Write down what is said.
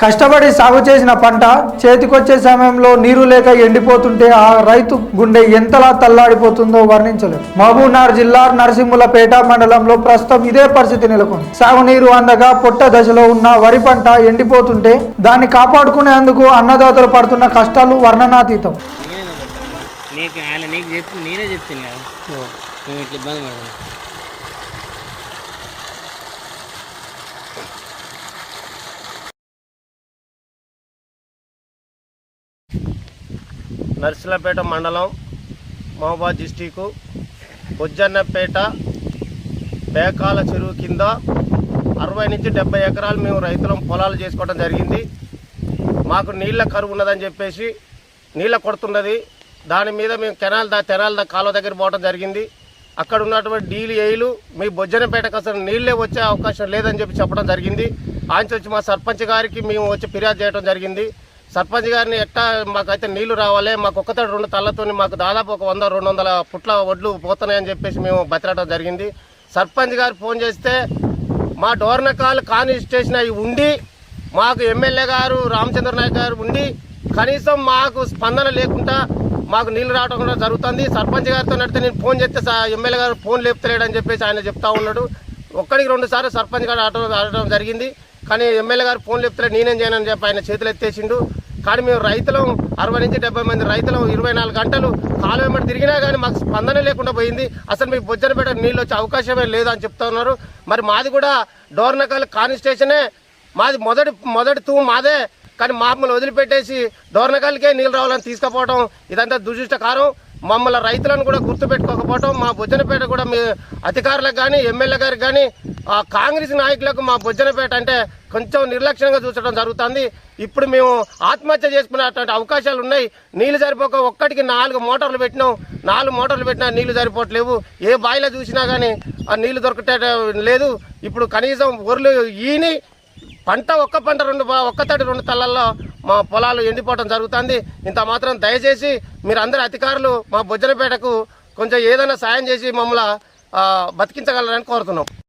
కష్టపడి సాగు చేసిన పంట చేతికొచ్చే సమయంలో నీరు లేక ఎండిపోతుంటే ఆ రైతు గుండె ఎంతలా తల్లాడిపోతుందో వర్ణించలేదు. మహబూబ్నగర్ జిల్లా నరసింహులపేట మండలంలో ప్రస్తుతం ఇదే పరిస్థితి నెలకొంది. సాగునీరు అందగా పొట్ట దశలో ఉన్న వరి పంట ఎండిపోతుంటే దాన్ని కాపాడుకునేందుకు అన్నదాతలు పడుతున్న కష్టాలు వర్ణనాతీతం. నర్సిలపేట మండలం మహబూబాద్ డిస్టికు బొజ్జన్నపేట బేకాల చెరువు కింద 60 నుంచి 70 ఎకరాలు మేము రైతులం పొలాలు చేసుకోవడం జరిగింది. మాకు నీళ్ళ కరువు ఉన్నదని చెప్పేసి నీళ్ళ కొడుతున్నది. దాని మీద మేము తెనాల కాలువ దగ్గర పోవడం జరిగింది. అక్కడ ఉన్నటువంటి డీలు ఏయిలు మీ బొజ్జన్నపేటకు అసలు నీళ్ళే వచ్చే అవకాశం లేదని చెప్పి చెప్పడం జరిగింది. ఆంచి వచ్చి మా సర్పంచ్ గారికి మేము వచ్చి ఫిర్యాదు చేయడం జరిగింది. సర్పంచ్ గారిని ఎట్టా మాకైతే నీళ్లు రావాలి, మాకు ఒక్కతోటి 2 తళ్ళతో మాకు దాదాపు ఒక 100-200 పుట్ల వడ్లు పోతున్నాయని చెప్పేసి మేము బతిరడం జరిగింది. సర్పంచ్ గారు ఫోన్ చేస్తే మా డోర్నకాల్ కాన్స్టిట్యూషన్ అవి ఉండి మాకు ఎమ్మెల్యే గారు రామచంద్ర నాయక్ గారు ఉండి కనీసం మాకు స్పందన లేకుండా మాకు నీళ్లు రావడం కూడా జరుగుతుంది. సర్పంచ్ గారితో నడితే నేను ఫోన్ చేస్తే ఎమ్మెల్యే గారు ఫోన్ లేపుతలేడని చెప్పేసి ఆయన చెప్తా ఉన్నాడు. 1-2 సార్లు సర్పంచ్ గారు ఆడటం జరిగింది. కానీ ఎమ్మెల్యే గారు ఫోన్ లేపుతలేడు, నేనేం చేయనని చెప్పి ఆయన చేతులు ఎత్తేసిండు. కానీ మేము రైతులం 60 నుంచి 70 మంది రైతులం 24 గంటలు కాలువ వెంబడి తిరిగినా కానీ మాకు స్పందన లేకుండా పోయింది. అసలు మీకు బొజ్జన్నపేట నీళ్ళు వచ్చే అవకాశమే లేదని చెప్తా ఉన్నారు. మరి మాది కూడా డోర్నకల్ కాన్స్టిట్యూషనే, మాది మొదటి తూము మాదే. కానీ మమ్మల్ని వదిలిపెట్టేసి డోర్నకల్కే నీళ్ళు రావాలని తీసుకుపోవడం ఇదంతా దురదృష్టకరం. మమ్మల్ని రైతులను కూడా గుర్తుపెట్టుకోకపోవడం, మా బొజ్జన్నపేట కూడా మీ అధికారులకు కానీ ఎమ్మెల్యే గారికి కానీ కాంగ్రెస్ నాయకులకు మా బొజ్జన్నపేట అంటే కొంచెం నిర్లక్ష్యంగా చూసడం జరుగుతుంది. ఇప్పుడు మేము ఆత్మహత్య చేసుకునేటువంటి అవకాశాలు ఉన్నాయి. నీళ్లు సరిపోక ఒక్కటికి 4 మోటార్లు పెట్టినాం. 4 మోటార్లు పెట్టినా నీళ్లు సరిపోవట్లేవు. ఏ బావిలో చూసినా కానీ ఆ నీళ్లు దొరకటే లేదు. ఇప్పుడు కనీసం ఊర్లు ఈని పంట ఒక్క పంట 2 తళ్ళల్లో మా పొలాలు ఎండిపోవడం జరుగుతుంది. ఇంత మాత్రం దయచేసి మీరు అందరు అధికారులు మా బొజ్జన్నపేటకు కొంచెం ఏదైనా సాయం చేసి మమ్మల్ని బతికించగలరని కోరుతున్నాం.